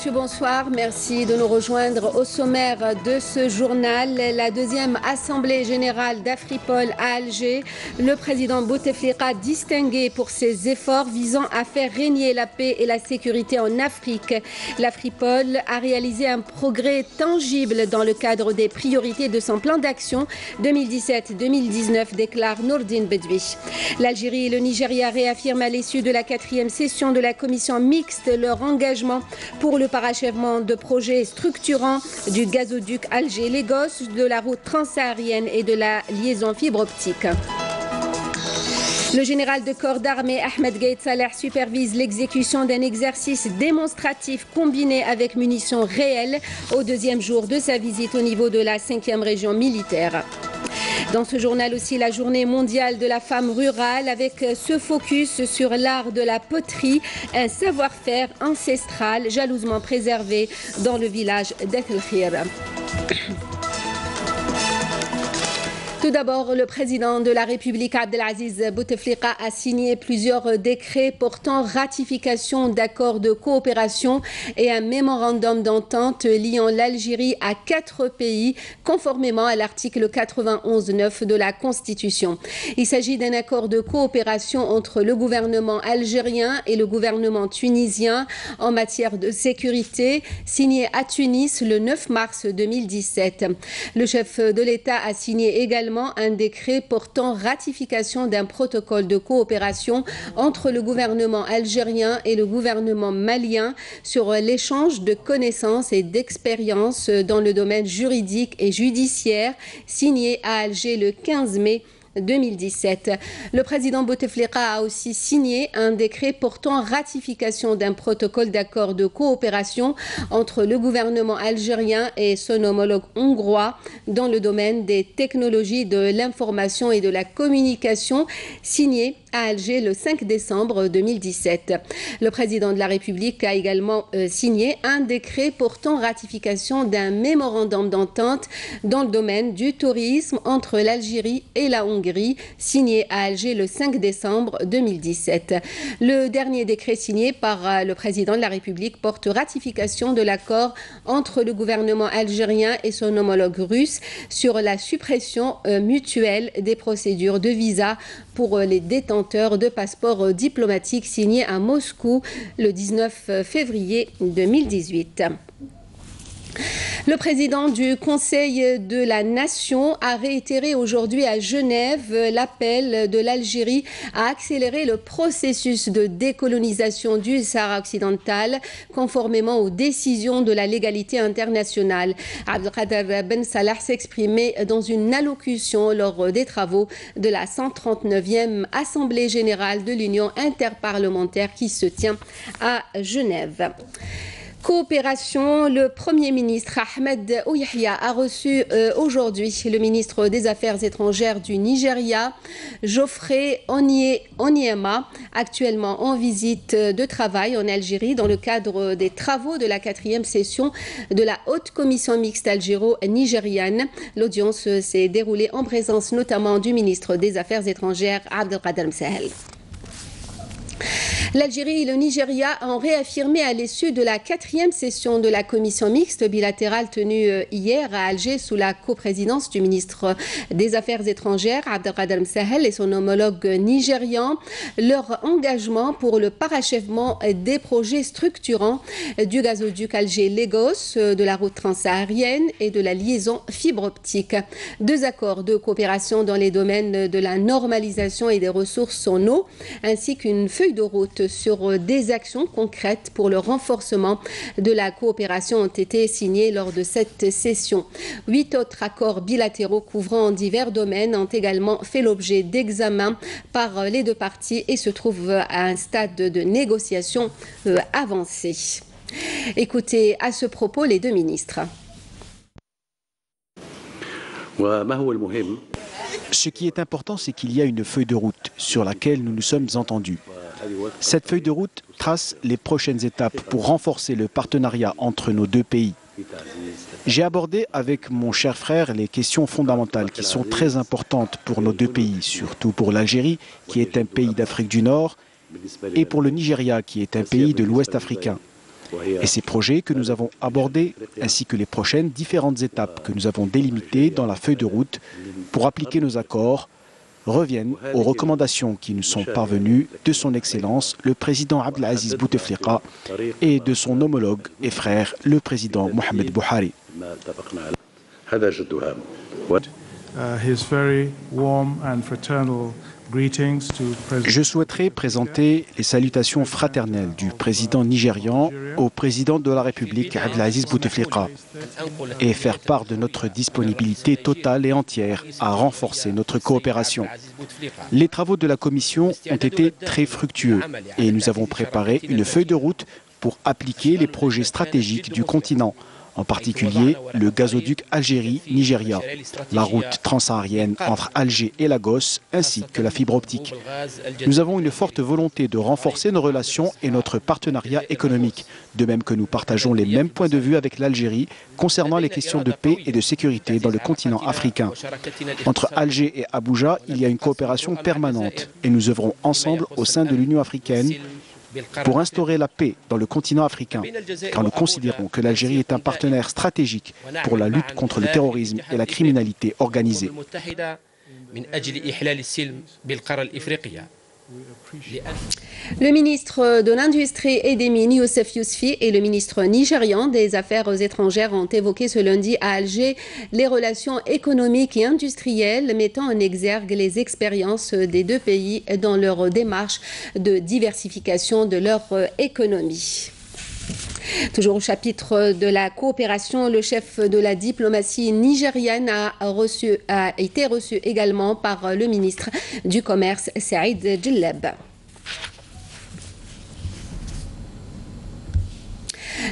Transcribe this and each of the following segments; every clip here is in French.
messieurs, bonsoir. Merci de nous rejoindre au sommaire de ce journal. La deuxième assemblée générale d'Afripol à Alger. Le président Bouteflika distingué pour ses efforts visant à faire régner la paix et la sécurité en Afrique. L'Afripol a réalisé un progrès tangible dans le cadre des priorités de son plan d'action 2017-2019, déclare Nourdine Bedwi. L'Algérie et le Nigeria réaffirment à l'issue de la 4e session de la commission mixte leur engagement pour le parachèvement de projets structurants du gazoduc Alger-Lagos, de la route transsaharienne et de la liaison fibre optique. Le général de corps d'armée Ahmed Gaïd Saleh supervise l'exécution d'un exercice démonstratif combiné avec munitions réelles au deuxième jour de sa visite au niveau de la 5e région militaire. Dans ce journal aussi, la journée mondiale de la femme rurale avec ce focus sur l'art de la poterie, un savoir-faire ancestral jalousement préservé dans le village d'Ethelkhir. Tout d'abord, le président de la République, Abdelaziz Bouteflika, a signé plusieurs décrets portant ratification d'accords de coopération et un mémorandum d'entente liant l'Algérie à 4 pays, conformément à l'article 91.9 de la Constitution. Il s'agit d'un accord de coopération entre le gouvernement algérien et le gouvernement tunisien en matière de sécurité, signé à Tunis le 9 mars 2017. Le chef de l'État a signé également un décret portant ratification d'un protocole de coopération entre le gouvernement algérien et le gouvernement malien sur l'échange de connaissances et d'expériences dans le domaine juridique et judiciaire, signé à Alger le 15 mai 2017. Le président Bouteflika a aussi signé un décret portant ratification d'un protocole d'accord de coopération entre le gouvernement algérien et son homologue hongrois dans le domaine des technologies de l'information et de la communication, signé à Alger le 5 décembre 2017. Le président de la République a également signé un décret portant ratification d'un mémorandum d'entente dans le domaine du tourisme entre l'Algérie et la Hongrie, signé à Alger le 5 décembre 2017. Le dernier décret signé par le président de la République porte ratification de l'accord entre le gouvernement algérien et son homologue russe sur la suppression mutuelle des procédures de visa pour les détenteurs de passeports diplomatiques, signé à Moscou le 19 février 2018. Le président du Conseil de la Nation a réitéré aujourd'hui à Genève l'appel de l'Algérie à accélérer le processus de décolonisation du Sahara occidental conformément aux décisions de la légalité internationale. Abdelkader Ben Salah s'exprimait dans une allocution lors des travaux de la 139e Assemblée générale de l'Union interparlementaire qui se tient à Genève. Coopération, le Premier ministre Ahmed Ouyahia a reçu aujourd'hui le ministre des Affaires étrangères du Nigeria, Geoffrey Onyema, actuellement en visite de travail en Algérie dans le cadre des travaux de la 4e session de la Haute Commission mixte algéro-nigériane. L'audience s'est déroulée en présence notamment du ministre des Affaires étrangères Abdelkader Msahel. L'Algérie et le Nigeria ont réaffirmé à l'issue de la 4e session de la commission mixte bilatérale tenue hier à Alger sous la coprésidence du ministre des Affaires étrangères Abdelkader Msahel et son homologue nigérian leur engagement pour le parachèvement des projets structurants du gazoduc Alger-Lagos, de la route transsaharienne et de la liaison fibre optique. 2 accords de coopération dans les domaines de la normalisation et des ressources en eau, ainsi qu'une feuille de route sur des actions concrètes pour le renforcement de la coopération ont été signés lors de cette session. 8 autres accords bilatéraux couvrant divers domaines ont également fait l'objet d'examen par les 2 parties et se trouvent à un stade de négociation avancé. Écoutez à ce propos les 2 ministres. Ce qui est important, c'est qu'il y a une feuille de route sur laquelle nous nous sommes entendus. Cette feuille de route trace les prochaines étapes pour renforcer le partenariat entre nos 2 pays. J'ai abordé avec mon cher frère les questions fondamentales qui sont très importantes pour nos 2 pays, surtout pour l'Algérie, qui est un pays d'Afrique du Nord, et pour le Nigeria, qui est un pays de l'Ouest africain. Et ces projets que nous avons abordés, ainsi que les prochaines différentes étapes que nous avons délimitées dans la feuille de route pour appliquer nos accords, reviennent aux recommandations qui nous sont parvenues de son Excellence le président Abdelaziz Bouteflika et de son homologue et frère le président Mohamed Bouhari. Je souhaiterais présenter les salutations fraternelles du président nigérian au président de la République Abdelaziz Bouteflika et faire part de notre disponibilité totale et entière à renforcer notre coopération. Les travaux de la Commission ont été très fructueux et nous avons préparé une feuille de route pour appliquer les projets stratégiques du continent, en particulier le gazoduc Algérie-Nigeria, la route transsaharienne entre Alger et Lagos, ainsi que la fibre optique. Nous avons une forte volonté de renforcer nos relations et notre partenariat économique, de même que nous partageons les mêmes points de vue avec l'Algérie concernant les questions de paix et de sécurité dans le continent africain. Entre Alger et Abuja, il y a une coopération permanente et nous œuvrons ensemble au sein de l'Union africaine pour instaurer la paix dans le continent africain, car nous considérons que l'Algérie est un partenaire stratégique pour la lutte contre le terrorisme et la criminalité organisée. Le ministre de l'Industrie et des Mines, Youssef Yousfi, et le ministre nigérian des Affaires étrangères ont évoqué ce lundi à Alger les relations économiques et industrielles, mettant en exergue les expériences des deux pays dans leur démarche de diversification de leur économie. Toujours au chapitre de la coopération, le chef de la diplomatie nigérienne a été reçu également par le ministre du Commerce, Saïd Djelleb.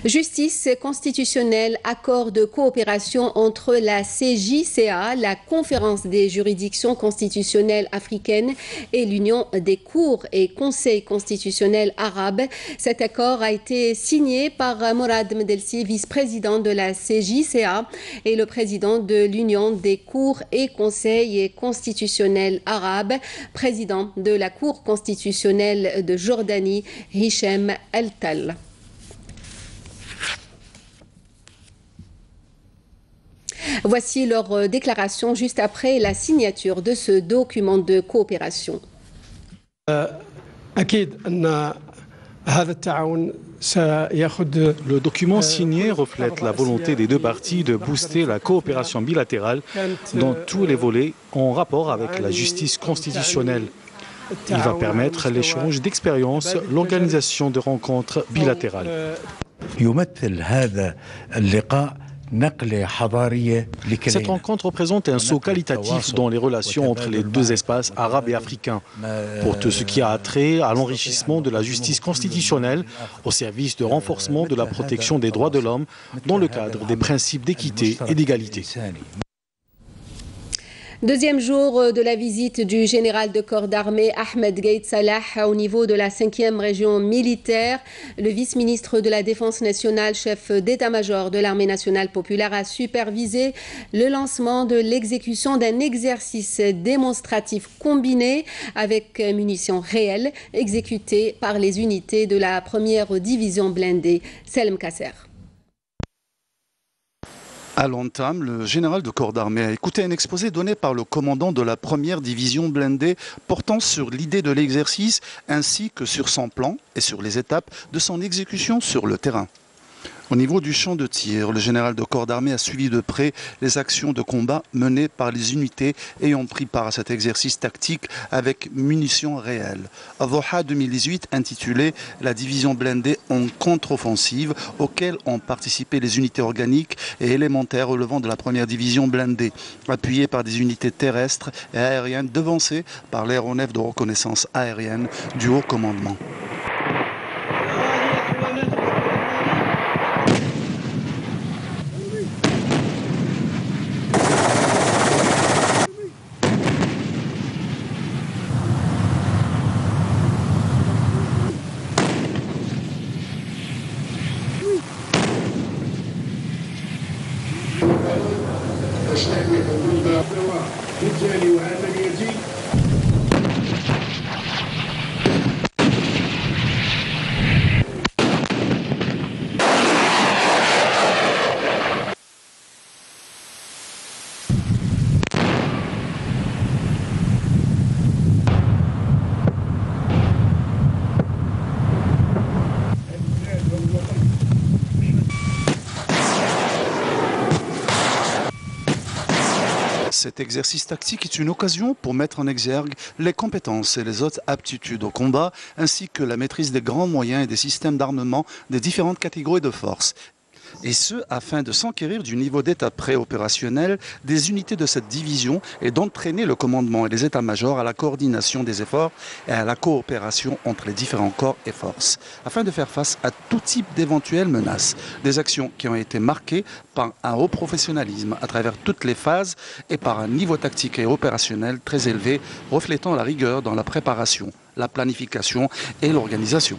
Justice constitutionnelle, accord de coopération entre la CJCA, la Conférence des juridictions constitutionnelles africaines et l'Union des cours et conseils constitutionnels arabes. Cet accord a été signé par Morad Medelsi, vice-président de la CJCA, et le président de l'Union des cours et conseils constitutionnels arabes, président de la Cour constitutionnelle de Jordanie, Hichem El-Tal. Voici leur déclaration juste après la signature de ce document de coopération. Le document signé reflète la volonté des deux parties de booster la coopération bilatérale dans tous les volets en rapport avec la justice constitutionnelle. Il va permettre l'échange d'expériences, l'organisation de rencontres bilatérales. Cette rencontre représente un saut qualitatif dans les relations entre les deux espaces arabes et africains, pour tout ce qui a trait à l'enrichissement de la justice constitutionnelle au service de renforcement de la protection des droits de l'homme dans le cadre des principes d'équité et d'égalité. Deuxième jour de la visite du général de corps d'armée Ahmed Gaïd Salah au niveau de la 5e région militaire. Le vice-ministre de la Défense nationale, chef d'état-major de l'armée nationale populaire, a supervisé le lancement de l'exécution d'un exercice démonstratif combiné avec munitions réelles exécuté par les unités de la 1e division blindée. Selm Kasser. À l'entame, le général de corps d'armée a écouté un exposé donné par le commandant de la 1e division blindée portant sur l'idée de l'exercice ainsi que sur son plan et sur les étapes de son exécution sur le terrain. Au niveau du champ de tir, le général de corps d'armée a suivi de près les actions de combat menées par les unités ayant pris part à cet exercice tactique avec munitions réelles. Adhoha 2018 intitulé « La division blindée en contre-offensive » auquel ont participé les unités organiques et élémentaires relevant de la 1re division blindée, appuyées par des unités terrestres et aériennes devancées par l'aéronef de reconnaissance aérienne du haut commandement. Cet exercice tactique est une occasion pour mettre en exergue les compétences et les autres aptitudes au combat, ainsi que la maîtrise des grands moyens et des systèmes d'armement des différentes catégories de forces. Et ce, afin de s'enquérir du niveau d'état préopérationnel des unités de cette division et d'entraîner le commandement et les états-majors à la coordination des efforts et à la coopération entre les différents corps et forces, afin de faire face à tout type d'éventuelles menaces. Des actions qui ont été marquées par un haut professionnalisme à travers toutes les phases et par un niveau tactique et opérationnel très élevé, reflétant la rigueur dans la préparation, la planification et l'organisation.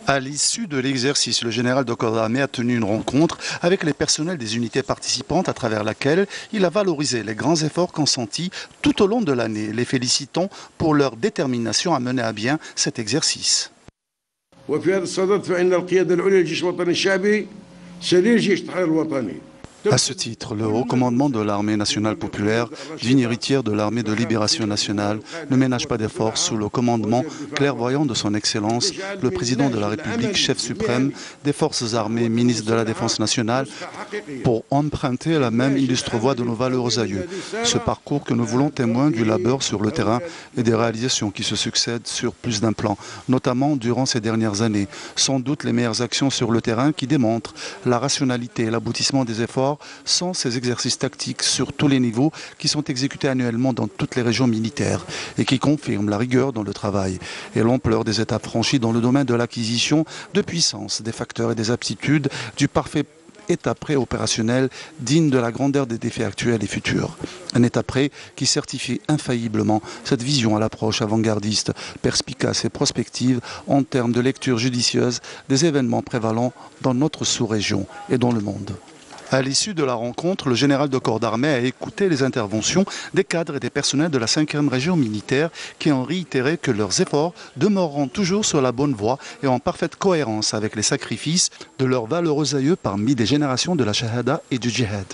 À l'issue de l'exercice, le général de corps d'armée a tenu une rencontre avec les personnels des unités participantes à travers laquelle il a valorisé les grands efforts consentis tout au long de l'année, les félicitant pour leur détermination à mener à bien cet exercice. À ce titre, le haut commandement de l'armée nationale populaire, digne héritière de l'armée de libération nationale, ne ménage pas d'efforts sous le commandement clairvoyant de son Excellence, le président de la République, chef suprême des forces armées, ministre de la Défense nationale, pour emprunter la même illustre voie de nos valeureux aïeux. Ce parcours que nous voulons témoin du labeur sur le terrain et des réalisations qui se succèdent sur plus d'un plan, notamment durant ces dernières années. Sans doute les meilleures actions sur le terrain qui démontrent la rationalité et l'aboutissement des efforts sont ces exercices tactiques sur tous les niveaux qui sont exécutés annuellement dans toutes les régions militaires et qui confirment la rigueur dans le travail et l'ampleur des étapes franchies dans le domaine de l'acquisition de puissance, des facteurs et des aptitudes du parfait état préopérationnel digne de la grandeur des défis actuels et futurs. Un état prêt qui certifie infailliblement cette vision à l'approche avant-gardiste, perspicace et prospective en termes de lecture judicieuse des événements prévalents dans notre sous-région et dans le monde. À l'issue de la rencontre, le général de corps d'armée a écouté les interventions des cadres et des personnels de la 5e région militaire qui ont réitéré que leurs efforts demeureront toujours sur la bonne voie et en parfaite cohérence avec les sacrifices de leurs valeureux aïeux parmi des générations de la Shahada et du Djihad.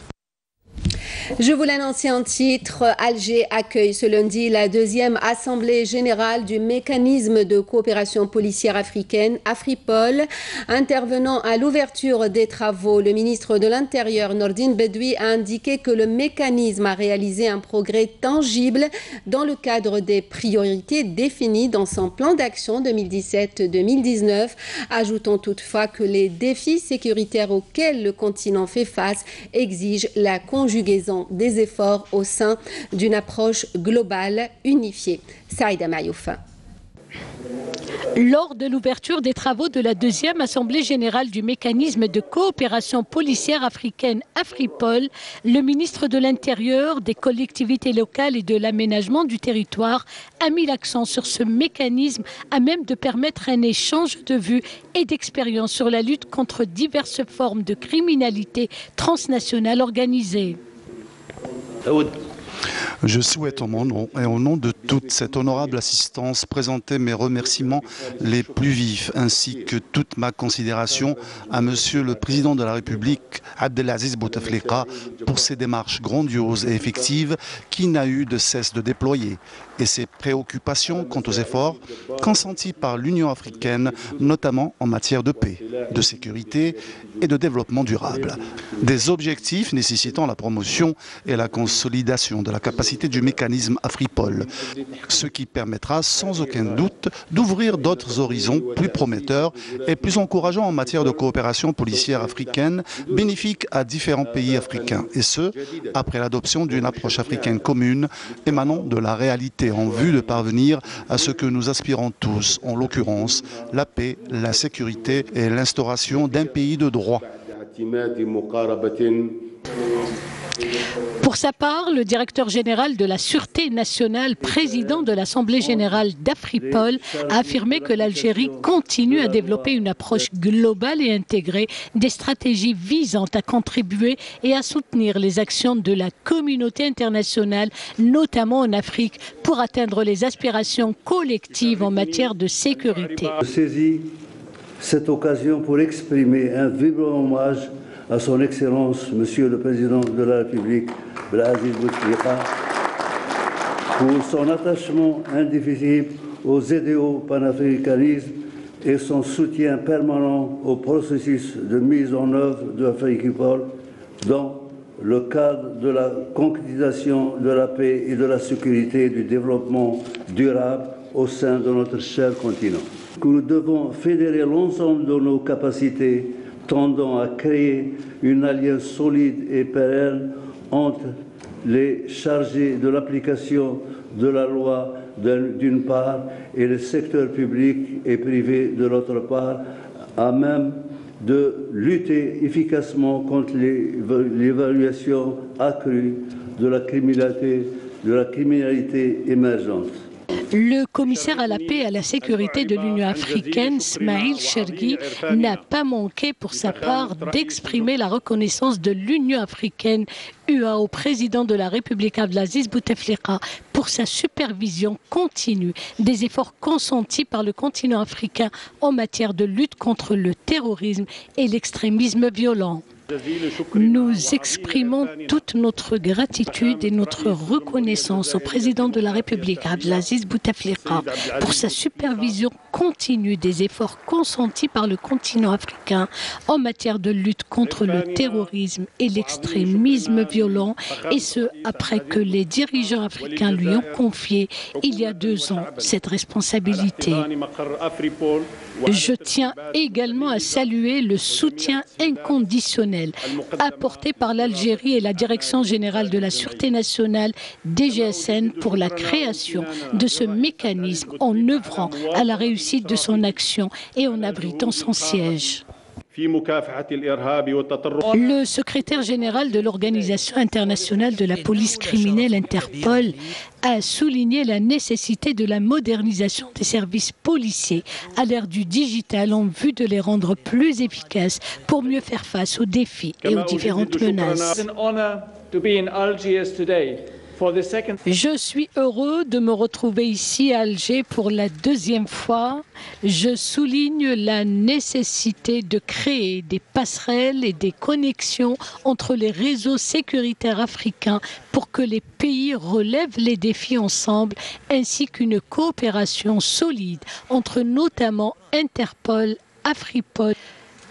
Je vous l'annonçais en titre, Alger accueille ce lundi la 2e Assemblée générale du mécanisme de coopération policière africaine, AFRIPOL. Intervenant à l'ouverture des travaux, le ministre de l'Intérieur, Nordine Bedoui, a indiqué que le mécanisme a réalisé un progrès tangible dans le cadre des priorités définies dans son plan d'action 2017-2019, ajoutant toutefois que les défis sécuritaires auxquels le continent fait face exigent la conjugaison des efforts au sein d'une approche globale unifiée. Saïda Mayouf. Lors de l'ouverture des travaux de la 2e Assemblée générale du mécanisme de coopération policière africaine AFRIPOL, le ministre de l'Intérieur, des collectivités locales et de l'aménagement du territoire a mis l'accent sur ce mécanisme à même de permettre un échange de vues et d'expériences sur la lutte contre diverses formes de criminalité transnationale organisée. Je souhaite en mon nom et au nom de toute cette honorable assistance présenter mes remerciements les plus vifs ainsi que toute ma considération à Monsieur le Président de la République, Abdelaziz Bouteflika, pour ses démarches grandioses et effectives qu'il n'a eu de cesse de déployer et ses préoccupations quant aux efforts consentis par l'Union africaine, notamment en matière de paix, de sécurité et de développement durable. Des objectifs nécessitant la promotion et la consolidation de la capacité du mécanisme AFRIPOL, ce qui permettra sans aucun doute d'ouvrir d'autres horizons plus prometteurs et plus encourageants en matière de coopération policière africaine, bénéfique à différents pays africains, et ce, après l'adoption d'une approche africaine commune émanant de la réalité en vue de parvenir à ce que nous aspirons tous, en l'occurrence la paix, la sécurité et l'instauration d'un pays de droit. Pour sa part, le directeur général de la Sûreté nationale, président de l'Assemblée générale d'AFRIPOL, a affirmé que l'Algérie continue à développer une approche globale et intégrée des stratégies visant à contribuer et à soutenir les actions de la communauté internationale, notamment en Afrique, pour atteindre les aspirations collectives en matière de sécurité. Je saisis cette occasion pour exprimer un vibrant hommage à son Excellence, Monsieur le Président de la République, Abdelaziz Bouteflika, pour son attachement indéfectible aux idéaux panafricanisme et son soutien permanent au processus de mise en œuvre de AFRIPOL, dont le cadre de la concrétisation de la paix et de la sécurité et du développement durable au sein de notre cher continent. Que nous devons fédérer l'ensemble de nos capacités tendant à créer une alliance solide et pérenne entre les chargés de l'application de la loi d'une part et le secteur public et privé de l'autre part, à même de lutter efficacement contre l'évaluation accrue de la criminalité émergente. Le commissaire à la paix et à la sécurité de l'Union africaine, Smail Chergui, n'a pas manqué pour sa part d'exprimer la reconnaissance de l'Union africaine UA au président de la République Abdelaziz Bouteflika pour sa supervision continue des efforts consentis par le continent africain en matière de lutte contre le terrorisme et l'extrémisme violent. Nous exprimons toute notre gratitude et notre reconnaissance au président de la République, Abdelaziz Bouteflika, pour sa supervision continue des efforts consentis par le continent africain en matière de lutte contre le terrorisme et l'extrémisme violent, et ce, après que les dirigeants africains lui ont confié, il y a 2 ans, cette responsabilité. Je tiens également à saluer le soutien inconditionnel apporté par l'Algérie et la Direction générale de la Sûreté nationale DGSN pour la création de ce mécanisme en œuvrant à la réussite de son action et en abritant son siège. Le secrétaire général de l'Organisation internationale de la police criminelle Interpol a souligné la nécessité de la modernisation des services policiers à l'ère du digital en vue de les rendre plus efficaces pour mieux faire face aux défis et aux différentes menaces. Je suis heureux de me retrouver ici à Alger pour la 2e fois. Je souligne la nécessité de créer des passerelles et des connexions entre les réseaux sécuritaires africains pour que les pays relèvent les défis ensemble, ainsi qu'une coopération solide entre notamment Interpol, Afripol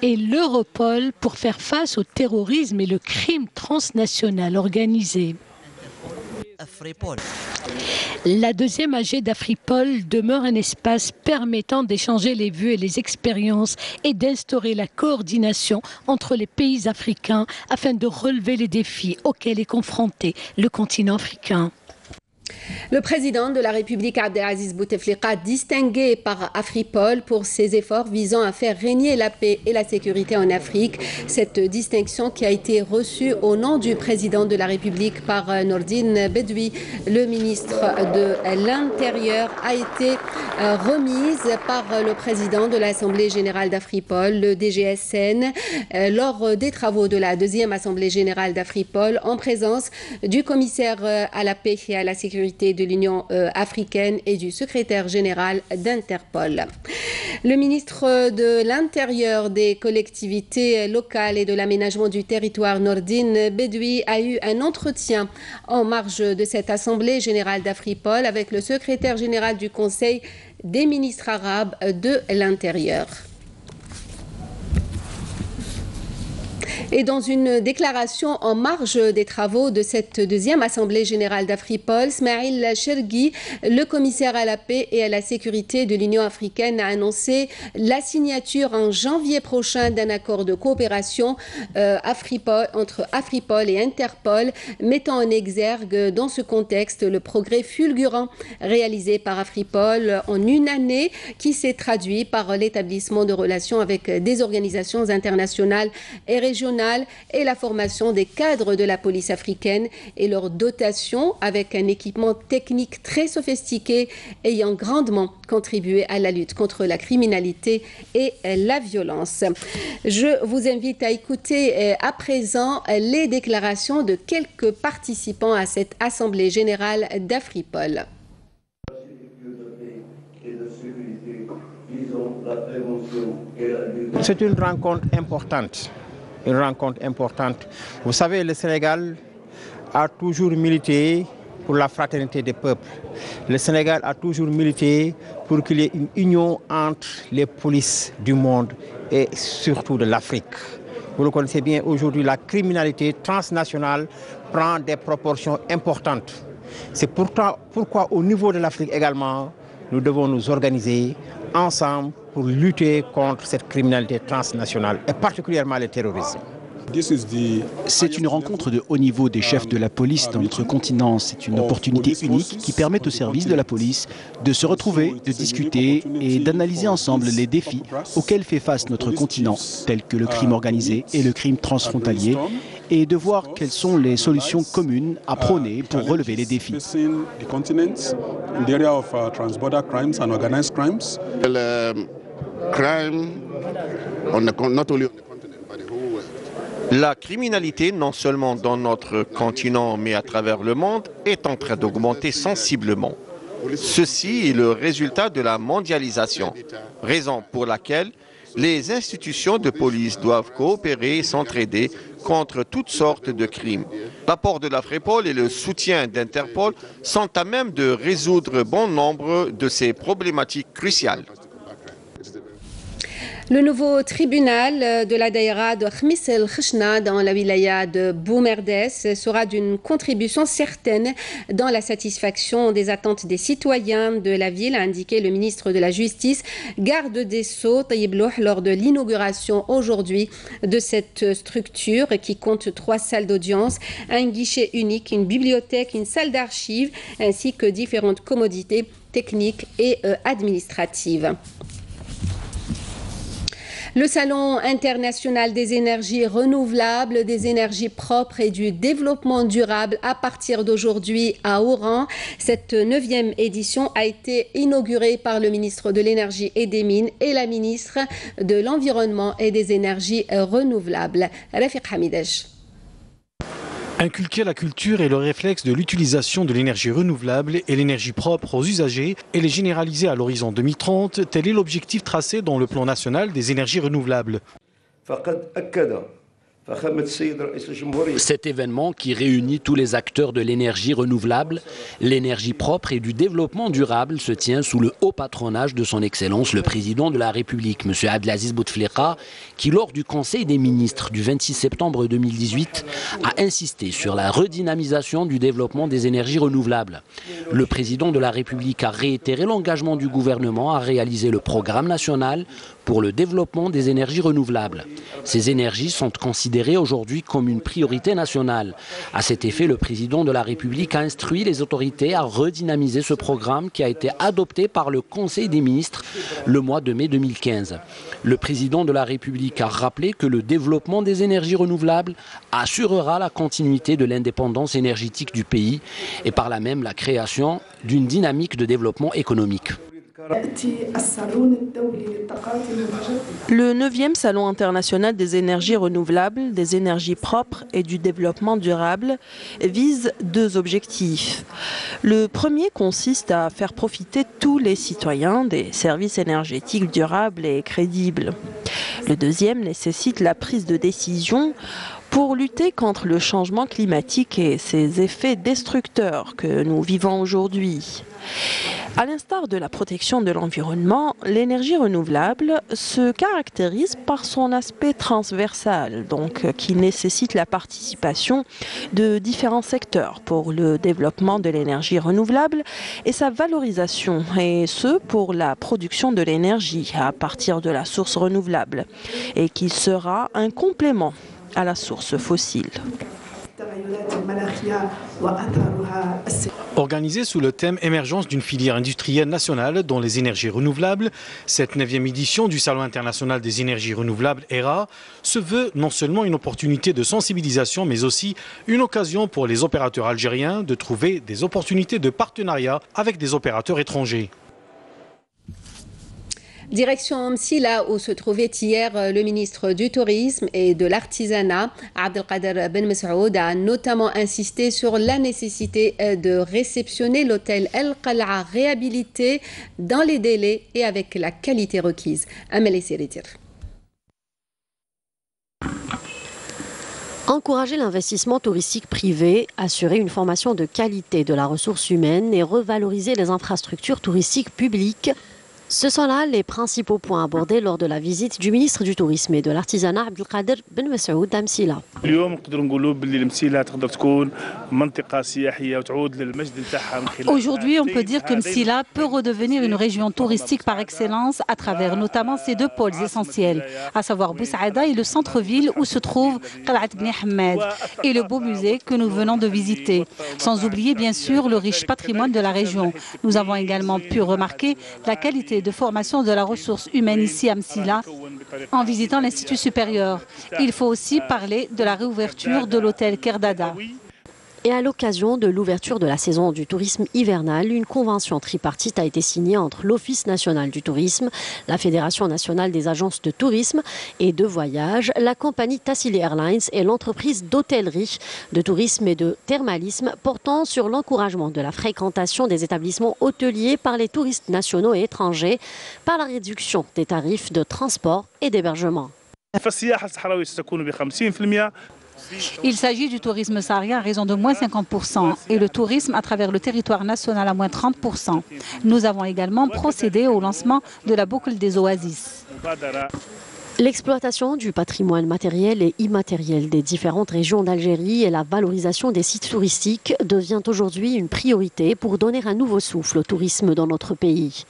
et l'Europol pour faire face au terrorisme et le crime transnational organisé. La 2e AG d'Afripol demeure un espace permettant d'échanger les vues et les expériences et d'instaurer la coordination entre les pays africains afin de relever les défis auxquels est confronté le continent africain. Le président de la République Abdelaziz Bouteflika, distingué par Afripol pour ses efforts visant à faire régner la paix et la sécurité en Afrique. Cette distinction qui a été reçue au nom du président de la République par Nordine Bedoui, le ministre de l'Intérieur, a été remise par le président de l'Assemblée générale d'Afripol, le DGSN, lors des travaux de la 2e Assemblée générale d'Afripol, en présence du commissaire à la paix et à la sécurité de l'Union africaine et du secrétaire général d'Interpol. Le ministre de l'Intérieur, des collectivités locales et de l'aménagement du territoire, Nordine Bedoui, a eu un entretien en marge de cette Assemblée générale d'Afripol avec le secrétaire général du Conseil des ministres arabes de l'Intérieur. Et dans une déclaration en marge des travaux de cette 2e Assemblée générale d'Afripol, Smail Chergui, le commissaire à la paix et à la sécurité de l'Union africaine, a annoncé la signature en janvier prochain d'un accord de coopération entre Afripol et Interpol, mettant en exergue dans ce contexte le progrès fulgurant réalisé par Afripol en une année, qui s'est traduit par l'établissement de relations avec des organisations internationales et régionales et la formation des cadres de la police africaine et leur dotation avec un équipement technique très sophistiqué ayant grandement contribué à la lutte contre la criminalité et la violence. Je vous invite à écouter à présent les déclarations de quelques participants à cette Assemblée générale d'Afripol. C'est une rencontre importante. Vous savez, le Sénégal a toujours milité pour la fraternité des peuples. Le Sénégal a toujours milité pour qu'il y ait une union entre les polices du monde et surtout de l'Afrique. Vous le connaissez bien, aujourd'hui, la criminalité transnationale prend des proportions importantes. C'est pourquoi au niveau de l'Afrique également, nous devons nous organiser ensemble pour lutter contre cette criminalité transnationale et particulièrement le terrorisme. C'est une rencontre de haut niveau des chefs de la police dans notre continent. C'est une opportunité unique qui permet aux services de la police de se retrouver, de discuter et d'analyser ensemble les défis auxquels fait face notre continent, tels que le crime organisé et le crime transfrontalier, et de voir quelles sont les solutions communes à prôner pour relever les défis. La criminalité, non seulement dans notre continent, mais à travers le monde, est en train d'augmenter sensiblement. Ceci est le résultat de la mondialisation, raison pour laquelle les institutions de police doivent coopérer et s'entraider contre toutes sortes de crimes. L'apport de l'Afripol et le soutien d'Interpol sont à même de résoudre bon nombre de ces problématiques cruciales. Le nouveau tribunal de la daïra de Khmis El Khishna dans la wilaya de Boumerdes sera d'une contribution certaine dans la satisfaction des attentes des citoyens de la ville, a indiqué le ministre de la Justice, garde des Sceaux, Taïeb Louh, lors de l'inauguration aujourd'hui de cette structure qui compte 3 salles d'audience, un guichet unique, une bibliothèque, une salle d'archives ainsi que différentes commodités techniques et administratives. Le Salon international des énergies renouvelables, des énergies propres et du développement durable à partir d'aujourd'hui à Oran. Cette 9e édition a été inaugurée par le ministre de l'Énergie et des Mines et la ministre de l'Environnement et des énergies renouvelables, Rafiq Hamidej. Inculquer la culture et le réflexe de l'utilisation de l'énergie renouvelable et l'énergie propre aux usagers et les généraliser à l'horizon 2030, tel est l'objectif tracé dans le plan national des énergies renouvelables. Cet événement qui réunit tous les acteurs de l'énergie renouvelable, l'énergie propre et du développement durable se tient sous le haut patronage de son Excellence le Président de la République, M. Abdelaziz Bouteflika, qui lors du Conseil des ministres du 26 septembre 2018 a insisté sur la redynamisation du développement des énergies renouvelables. Le Président de la République a réitéré l'engagement du gouvernement à réaliser le programme national pour le développement des énergies renouvelables. Ces énergies sont considérées aujourd'hui comme une priorité nationale. À cet effet, le Président de la République a instruit les autorités à redynamiser ce programme qui a été adopté par le Conseil des ministres le mois de mai 2015. Le Président de la République a rappelé que le développement des énergies renouvelables assurera la continuité de l'indépendance énergétique du pays et par là même la création d'une dynamique de développement économique. Le 9e Salon international des énergies renouvelables, des énergies propres et du développement durable vise 2 objectifs. Le premier consiste à faire profiter tous les citoyens des services énergétiques durables et crédibles. Le deuxième nécessite la prise de décision pour lutter contre le changement climatique et ses effets destructeurs que nous vivons aujourd'hui. À l'instar de la protection de l'environnement, l'énergie renouvelable se caractérise par son aspect transversal, donc qui nécessite la participation de différents secteurs pour le développement de l'énergie renouvelable et sa valorisation, et ce pour la production de l'énergie à partir de la source renouvelable, et qui sera un complément à la source fossile. Organisée sous le thème émergence d'une filière industrielle nationale dans les énergies renouvelables, cette 9e édition du Salon international des énergies renouvelables ERA se veut non seulement une opportunité de sensibilisation mais aussi une occasion pour les opérateurs algériens de trouver des opportunités de partenariat avec des opérateurs étrangers. Direction Msila, où se trouvait hier le ministre du Tourisme et de l'Artisanat, Abdelkader Ben Messoud, a notamment insisté sur la nécessité de réceptionner l'hôtel El Qal'a réhabilité dans les délais et avec la qualité requise. Amélie Siritir. Encourager l'investissement touristique privé, assurer une formation de qualité de la ressource humaine et revaloriser les infrastructures touristiques publiques. Ce sont là les principaux points abordés lors de la visite du ministre du Tourisme et de l'Artisanat Abdelkader Ben Messoud à Msila. Aujourd'hui, on peut dire que Msila peut redevenir une région touristique par excellence à travers notamment ces deux pôles essentiels, à savoir Boussaïda et le centre-ville où se trouve Qalat Bni Hamed et le beau musée que nous venons de visiter. Sans oublier bien sûr le riche patrimoine de la région. Nous avons également pu remarquer la qualité de formation de la ressource humaine ici à Msila en visitant l'Institut supérieur. Il faut aussi parler de la réouverture de l'hôtel Kerdada. Et à l'occasion de l'ouverture de la saison du tourisme hivernal, une convention tripartite a été signée entre l'Office national du tourisme, la Fédération nationale des agences de tourisme et de voyage, la compagnie Tassili Airlines et l'entreprise d'hôtellerie, de tourisme et de thermalisme portant sur l'encouragement de la fréquentation des établissements hôteliers par les touristes nationaux et étrangers par la réduction des tarifs de transport et d'hébergement. Il s'agit du tourisme saharien à raison de moins 50% et le tourisme à travers le territoire national à moins 30%. Nous avons également procédé au lancement de la boucle des oasis. L'exploitation du patrimoine matériel et immatériel des différentes régions d'Algérie et la valorisation des sites touristiques devient aujourd'hui une priorité pour donner un nouveau souffle au tourisme dans notre pays.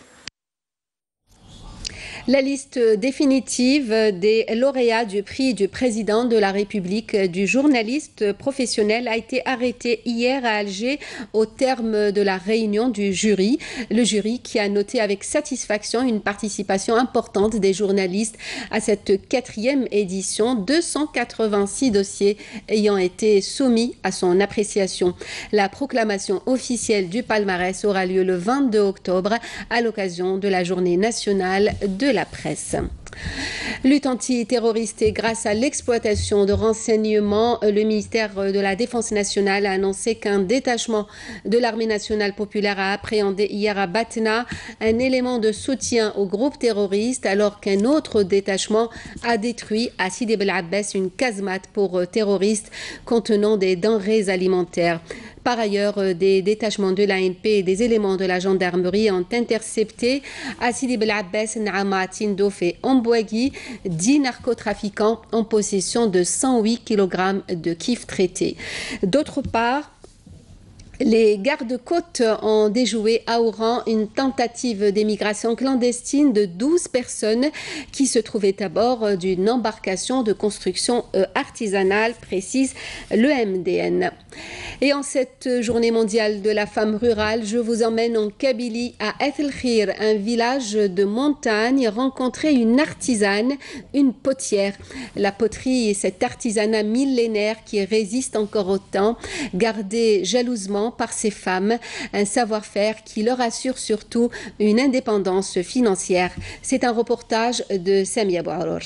La liste définitive des lauréats du prix du président de la République du journaliste professionnel a été arrêtée hier à Alger au terme de la réunion du jury. Le jury qui a noté avec satisfaction une participation importante des journalistes à cette 4e édition, 286 dossiers ayant été soumis à son appréciation. La proclamation officielle du palmarès aura lieu le 22 octobre à l'occasion de la journée nationale de la presse. Lutte antiterroriste et grâce à l'exploitation de renseignements, le ministère de la Défense nationale a annoncé qu'un détachement de l'armée nationale populaire a appréhendé hier à Batna un élément de soutien au groupe terroriste alors qu'un autre détachement a détruit à Sidi Bel Abbès une casemate pour terroristes contenant des denrées alimentaires. Par ailleurs, des détachements de l'ANP et des éléments de la gendarmerie ont intercepté à Sidi Bel Abbès, Naama, Tindouf et Ombouagui 10 narcotrafiquants en possession de 108 kg de kif traité. D'autre part, les gardes-côtes ont déjoué à Oran une tentative d'émigration clandestine de 12 personnes qui se trouvaient à bord d'une embarcation de construction artisanale, précise le MDN. Et en cette journée mondiale de la femme rurale, je vous emmène en Kabylie à Ethelkhir, un village de montagne, rencontrer une artisane, une potière. La poterie est cet artisanat millénaire qui résiste encore au temps, gardé jalousement par ces femmes, un savoir-faire qui leur assure surtout une indépendance financière. C'est un reportage de Samia Bouarour.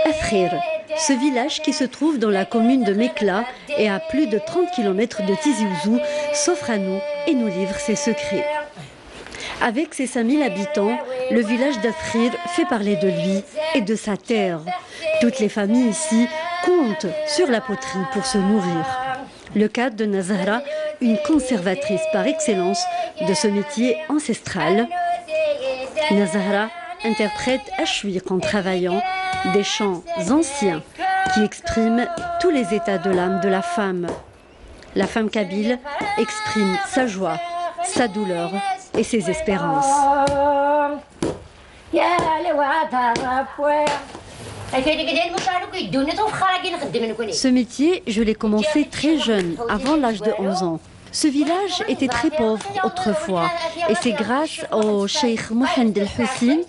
Ethelkhir, ce village qui se trouve dans la commune de Mekla et à plus de 30 km de Tizi Ouzou, s'offre à nous et nous livre ses secrets. Avec ses 5000 habitants, le village d'Ethelkhir fait parler de lui et de sa terre. Toutes les familles ici comptent sur la poterie pour se nourrir. Le cas de Nazahra, une conservatrice par excellence de ce métier ancestral. Nazahra interprète Ashwiq en travaillant des chants anciens qui expriment tous les états de l'âme de la femme. La femme kabyle exprime sa joie, sa douleur et ses espérances. Ce métier, je l'ai commencé très jeune, avant l'âge de 11 ans. Ce village était très pauvre autrefois et c'est grâce au Cheikh Mohamed El Hussein,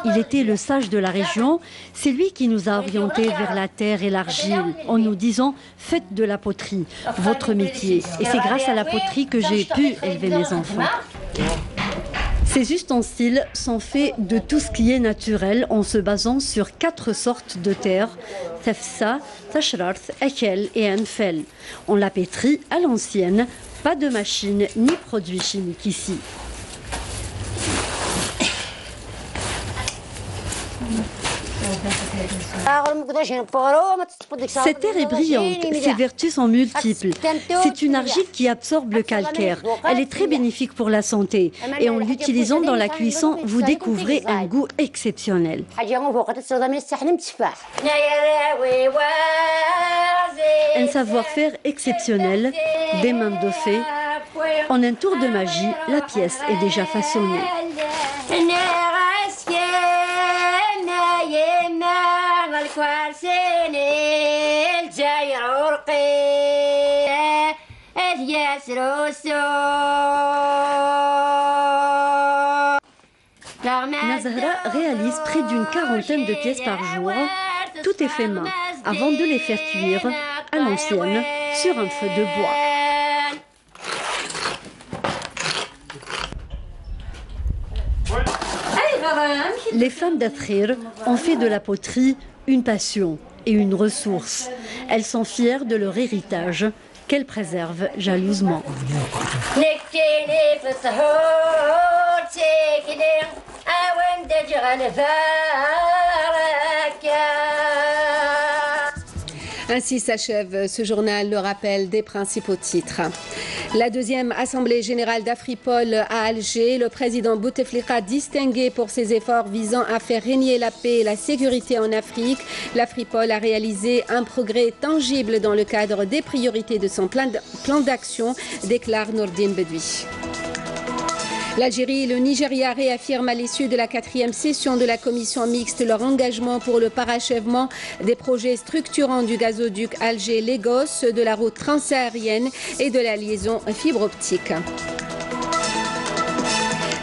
il était le sage de la région, c'est lui qui nous a orientés vers la terre et l'argile en nous disant « faites de la poterie, votre métier ». Et c'est grâce à la poterie que j'ai pu élever mes enfants. Ces ustensiles sont faits de tout ce qui est naturel en se basant sur 4 sortes de terre, Tafsa, Tashrarth, Akel et Anfel. On la pétrit à l'ancienne, pas de machine ni produits chimiques ici. Cette terre est brillante, ses vertus sont multiples. C'est une argile qui absorbe le calcaire. Elle est très bénéfique pour la santé. Et en l'utilisant dans la cuisson, vous découvrez un goût exceptionnel. Un savoir-faire exceptionnel, des mains de fée. En un tour de magie, la pièce est déjà façonnée. Nazahra réalise près d'une quarantaine de pièces par jour. Tout est fait main, avant de les faire cuire à l'ancienne sur un feu de bois. Les femmes d'Athrir ont fait de la poterie une passion et une ressource. Elles sont fières de leur héritage qu'elles préservent jalousement. Ainsi s'achève ce journal, le rappel des principaux titres. La deuxième Assemblée générale d'Afripol à Alger, le président Bouteflika distingué pour ses efforts visant à faire régner la paix et la sécurité en Afrique. L'Afripol a réalisé un progrès tangible dans le cadre des priorités de son plan d'action, déclare Nourdine Bedoui. L'Algérie et le Nigeria réaffirment à l'issue de la 4e session de la commission mixte leur engagement pour le parachèvement des projets structurants du gazoduc Alger-Lagos, de la route transsaharienne et de la liaison fibre optique.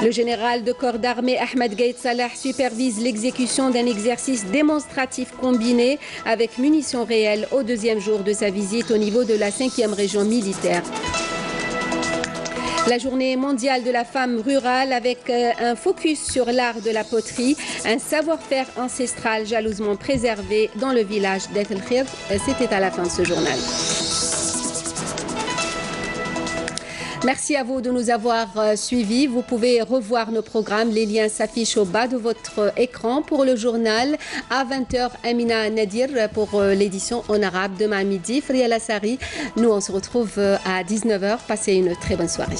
Le général de corps d'armée Ahmed Gaït Salah supervise l'exécution d'un exercice démonstratif combiné avec munitions réelles au deuxième jour de sa visite au niveau de la 5e région militaire. La journée mondiale de la femme rurale avec un focus sur l'art de la poterie, un savoir-faire ancestral jalousement préservé dans le village d'Et El Khir. C'était à la fin de ce journal. Merci à vous de nous avoir suivis. Vous pouvez revoir nos programmes. Les liens s'affichent au bas de votre écran. Pour le journal, à 20h, Amina Nadir pour l'édition en arabe. Demain à midi, Fria Lassari. Nous, on se retrouve à 19h. Passez une très bonne soirée.